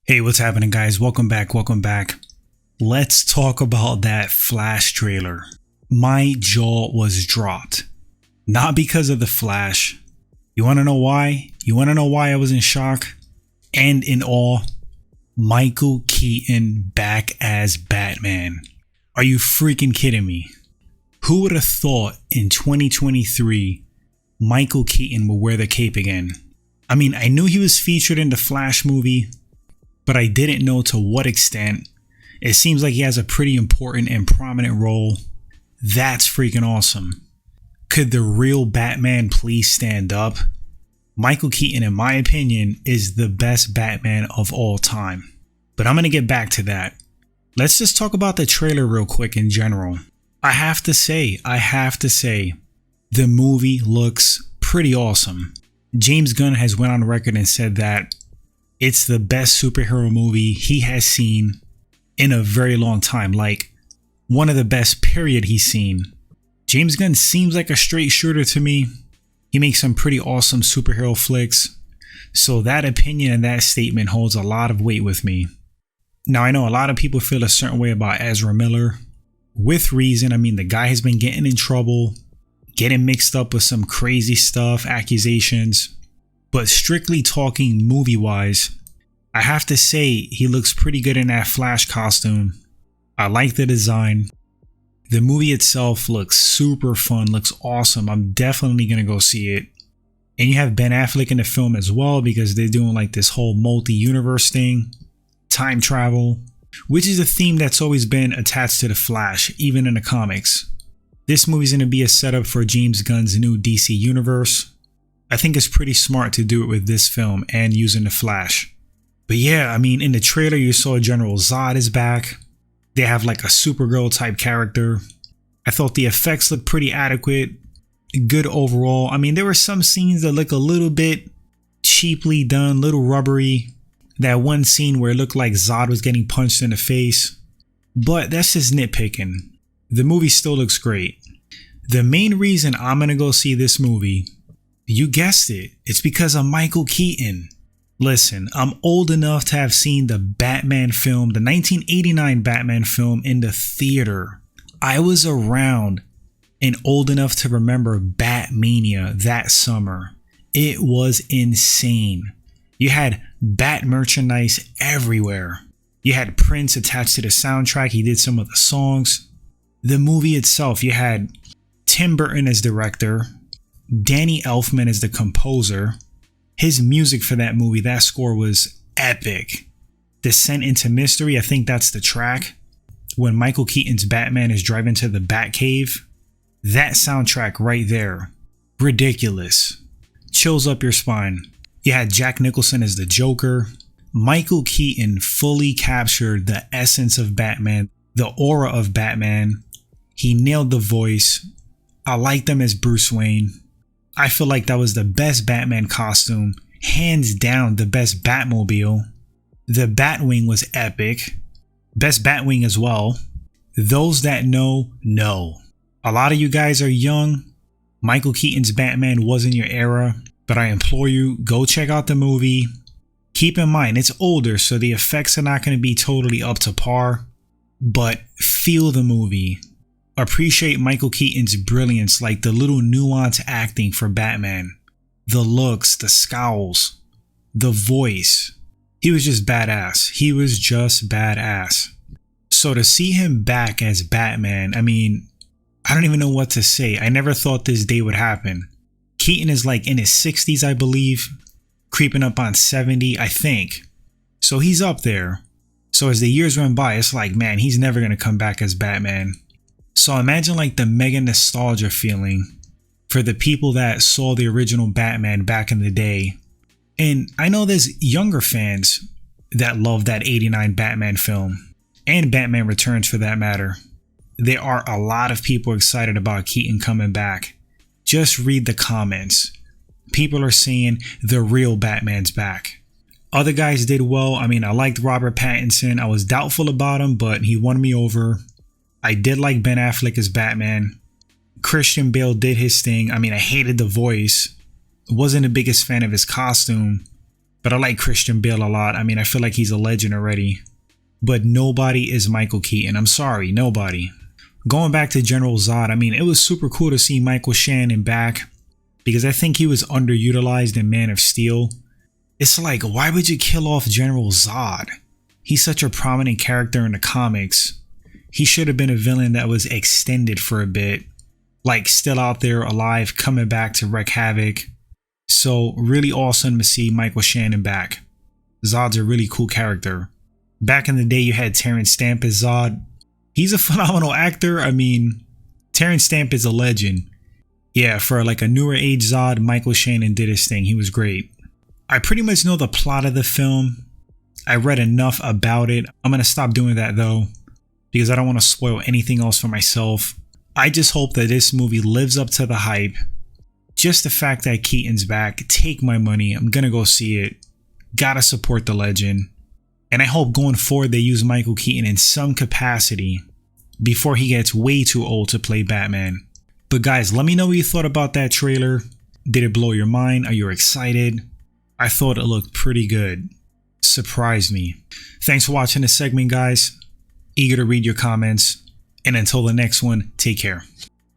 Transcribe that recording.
Hey, what's happening, guys? Welcome back. Welcome back. Let's talk about that Flash trailer. My jaw was dropped. Not because of the Flash. You want to know why? You want to know why I was in shock and in awe? Michael Keaton back as Batman. Are you freaking kidding me? Who would have thought in 2023 Michael Keaton would wear the cape again? I mean, I knew he was featured in the Flash movie, but I didn't know to what extent. It seems like he has a pretty important and prominent role. That's freaking awesome. Could the real Batman please stand up? Michael Keaton, in my opinion, is the best Batman of all time. But I'm going to get back to that. Let's just talk about the trailer real quick in general. I have to say, the movie looks pretty awesome. James Gunn has went on record and said that it's the best superhero movie he has seen in a very long time. Like, one of the best period he's seen. James Gunn seems like a straight shooter to me. He makes some pretty awesome superhero flicks. So that opinion and that statement holds a lot of weight with me. Now, I know a lot of people feel a certain way about Ezra Miller. With reason. I mean, the guy has been getting in trouble, getting mixed up with some crazy stuff, accusations. But strictly talking movie-wise, I have to say he looks pretty good in that Flash costume. I like the design. The movie itself looks super fun, looks awesome. I'm definitely going to go see it. And you have Ben Affleck in the film as well because they're doing like this whole multi-universe thing, time travel, which is a theme that's always been attached to the Flash, even in the comics. This movie's going to be a setup for James Gunn's new DC universe. I think it's pretty smart to do it with this film and using the Flash. But yeah, I mean, in the trailer you saw General Zod is back. They have like a Supergirl type character. I thought the effects looked pretty adequate. Good overall. I mean, there were some scenes that look a little bit cheaply done, little rubbery. That one scene where it looked like Zod was getting punched in the face. But that's just nitpicking. The movie still looks great. The main reason I'm going to go see this movie, you guessed it, it's because of Michael Keaton. Listen, I'm old enough to have seen the Batman film, the 1989 Batman film in the theater. I was around and old enough to remember Batmania that summer. It was insane. You had Bat merchandise everywhere. You had Prince attached to the soundtrack. He did some of the songs. The movie itself, you had Tim Burton as director, Danny Elfman as the composer. His music for that movie, that score was epic. Descent into Mystery, I think that's the track. When Michael Keaton's Batman is driving to the Batcave, that soundtrack right there, ridiculous. Chills up your spine. You had Jack Nicholson as the Joker. Michael Keaton fully captured the essence of Batman, the aura of Batman. He nailed the voice. I liked him as Bruce Wayne. I feel like that was the best Batman costume. Hands down, the best Batmobile. The Batwing was epic. Best Batwing as well. Those that know. A lot of you guys are young. Michael Keaton's Batman wasn't your era. But I implore you, go check out the movie. Keep in mind, it's older, so the effects are not going to be totally up to par. But feel the movie. Appreciate Michael Keaton's brilliance, like the little nuance acting for Batman. The looks, the scowls, the voice. He was just badass. So to see him back as Batman, I mean, I don't even know what to say. I never thought this day would happen. Keaton is like in his 60s, I believe. Creeping up on 70, I think. So he's up there. So as the years went by, it's like, man, he's never going to come back as Batman. So imagine like the mega nostalgia feeling for the people that saw the original Batman back in the day. And I know there's younger fans that love that 89 Batman film. And Batman Returns for that matter. There are a lot of people excited about Keaton coming back. Just read the comments. People are saying the real Batman's back. Other guys did well. I mean, I liked Robert Pattinson. I was doubtful about him, but he won me over. I did like Ben Affleck as Batman. Christian Bale did his thing. I mean, I hated the voice. Wasn't the biggest fan of his costume. But I like Christian Bale a lot. I mean, I feel like he's a legend already. But nobody is Michael Keaton. I'm sorry, nobody. Going back to General Zod, I mean, it was super cool to see Michael Shannon back because I think he was underutilized in Man of Steel. It's like, why would you kill off General Zod? He's such a prominent character in the comics. He should have been a villain that was extended for a bit, like still out there alive, coming back to wreak havoc. So really awesome to see Michael Shannon back. Zod's a really cool character. Back in the day, you had Terrence Stamp as Zod. He's a phenomenal actor. I mean, Terrence Stamp is a legend. Yeah, for like a newer age Zod, Michael Shannon did his thing. He was great. I pretty much know the plot of the film. I read enough about it. I'm going to stop doing that though, because I don't want to spoil anything else for myself. I just hope that this movie lives up to the hype. Just the fact that Keaton's back, take my money. I'm going to go see it. Gotta support the legend. And I hope going forward they use Michael Keaton in some capacity before he gets way too old to play Batman. But guys, let me know what you thought about that trailer. Did it blow your mind? Are you excited? I thought it looked pretty good. Surprised me. Thanks for watching this segment, guys. Eager to read your comments. And until the next one, take care.